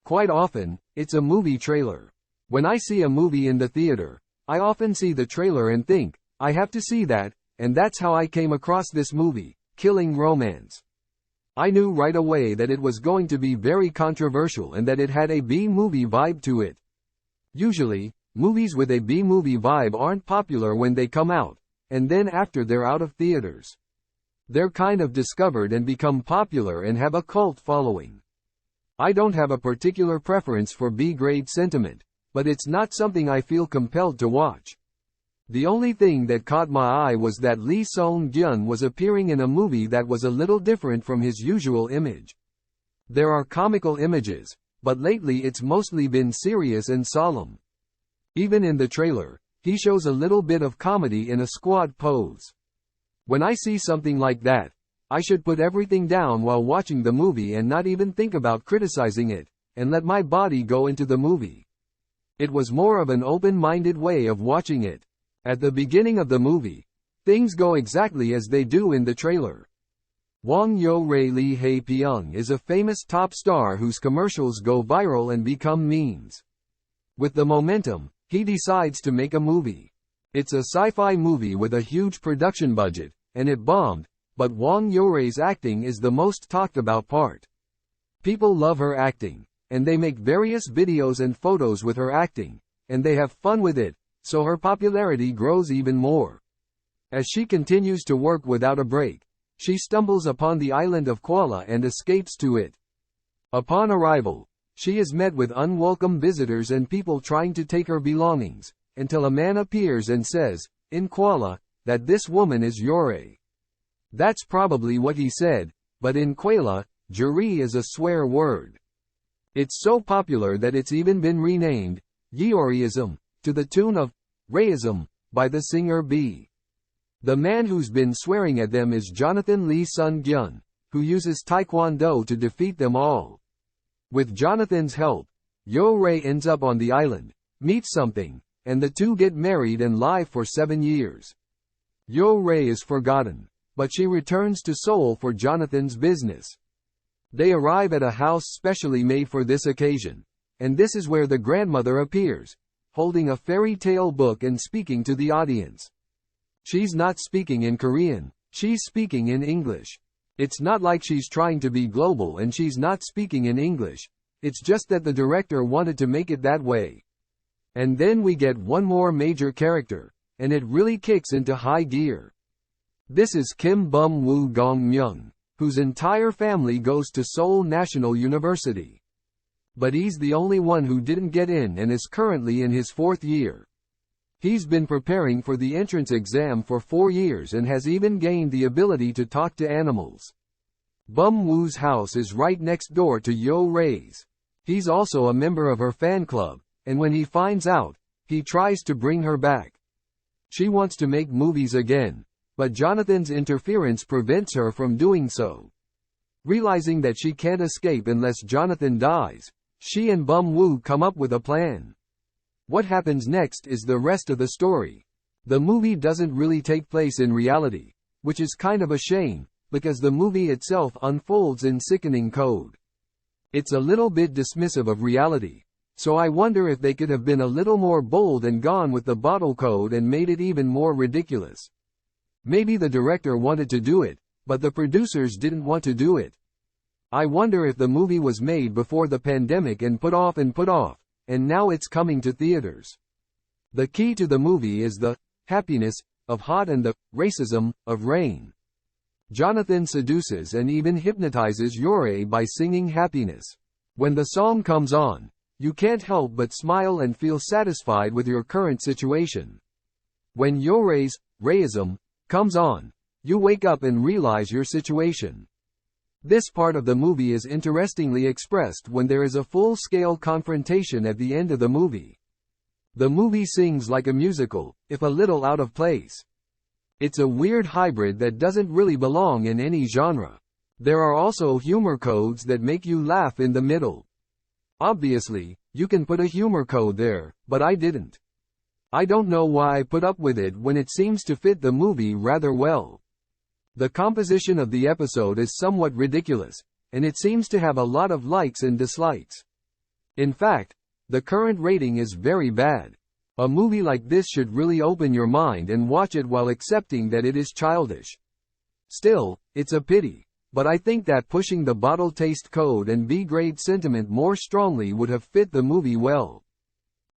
Quite often, it's a movie trailer. When I see a movie in the theater, I often see the trailer and think, I have to see that, and that's how I came across this movie, Killing Romance. I knew right away that it was going to be very controversial and that it had a B-movie vibe to it. Usually, movies with a B-movie vibe aren't popular when they come out, and then after they're out of theaters, they're kind of discovered and become popular and have a cult following. I don't have a particular preference for B-grade sentiment, but it's not something I feel compelled to watch. The only thing that caught my eye was that Lee Sung-gyun was appearing in a movie that was a little different from his usual image. There are comical images, but lately it's mostly been serious and solemn. Even in the trailer, he shows a little bit of comedy in a squat pose. When I see something like that, I should put everything down while watching the movie and not even think about criticizing it, and let my body go into the movie. It was more of an open-minded way of watching it. At the beginning of the movie, things go exactly as they do in the trailer. Wang Yo-rae Lee Hae-pyung is a famous top star whose commercials go viral and become memes. With the momentum, he decides to make a movie. It's a sci-fi movie with a huge production budget, and it bombed, but Wang Yo-rae's acting is the most talked about part. People love her acting, and they make various videos and photos with her acting, and they have fun with it, so her popularity grows even more. As she continues to work without a break, she stumbles upon the island of Kuala and escapes to it. Upon arrival, she is met with unwelcome visitors and people trying to take her belongings, until a man appears and says, in Kuala, that this woman is Yore. That's probably what he said, but in Kuala, Juri is a swear word. It's so popular that it's even been renamed, Yeoreism, to the tune of Rayism, by the singer B. The man who's been swearing at them is Jonathan Lee Sung-gyun, who uses Taekwondo to defeat them all. With Jonathan's help, Yo-rae ends up on the island, meets something, and the two get married and live for 7 years. Yo-rae is forgotten, but she returns to Seoul for Jonathan's business. They arrive at a house specially made for this occasion, and this is where the grandmother appears, holding a fairy tale book and speaking to the audience. She's not speaking in Korean, she's speaking in English. It's not like she's trying to be global and she's not speaking in English, it's just that the director wanted to make it that way. And then we get one more major character, and it really kicks into high gear. This is Kim Bum-woo Gong-myung, whose entire family goes to Seoul National University. But he's the only one who didn't get in and is currently in his 4th year. He's been preparing for the entrance exam for 4 years and has even gained the ability to talk to animals. Bum-woo's house is right next door to Yo-rae's. He's also a member of her fan club, and when he finds out, he tries to bring her back. She wants to make movies again, but Jonathan's interference prevents her from doing so. Realizing that she can't escape unless Jonathan dies, she and Bum-woo come up with a plan. What happens next is the rest of the story. The movie doesn't really take place in reality, which is kind of a shame, because the movie itself unfolds in sickening code. It's a little bit dismissive of reality, so I wonder if they could have been a little more bold and gone with the bottle code and made it even more ridiculous. Maybe the director wanted to do it, but the producers didn't want to do it. I wonder if the movie was made before the pandemic and put off, and now it's coming to theaters. The key to the movie is the happiness of hot and the racism of rain. Jonathan seduces and even hypnotizes Yore by singing Happiness. When the song comes on, you can't help but smile and feel satisfied with your current situation. When Yore's Rayism comes on, you wake up and realize your situation. This part of the movie is interestingly expressed when there is a full-scale confrontation at the end of the movie. The movie sings like a musical, if a little out of place. It's a weird hybrid that doesn't really belong in any genre. There are also humor codes that make you laugh in the middle. Obviously, you can put a humor code there, but I didn't. I don't know why I put up with it when it seems to fit the movie rather well. The composition of the episode is somewhat ridiculous, and it seems to have a lot of likes and dislikes. In fact, the current rating is very bad. A movie like this should really open your mind and watch it while accepting that it is childish. Still, it's a pity. But I think that pushing the bottle taste code and B-grade sentiment more strongly would have fit the movie well.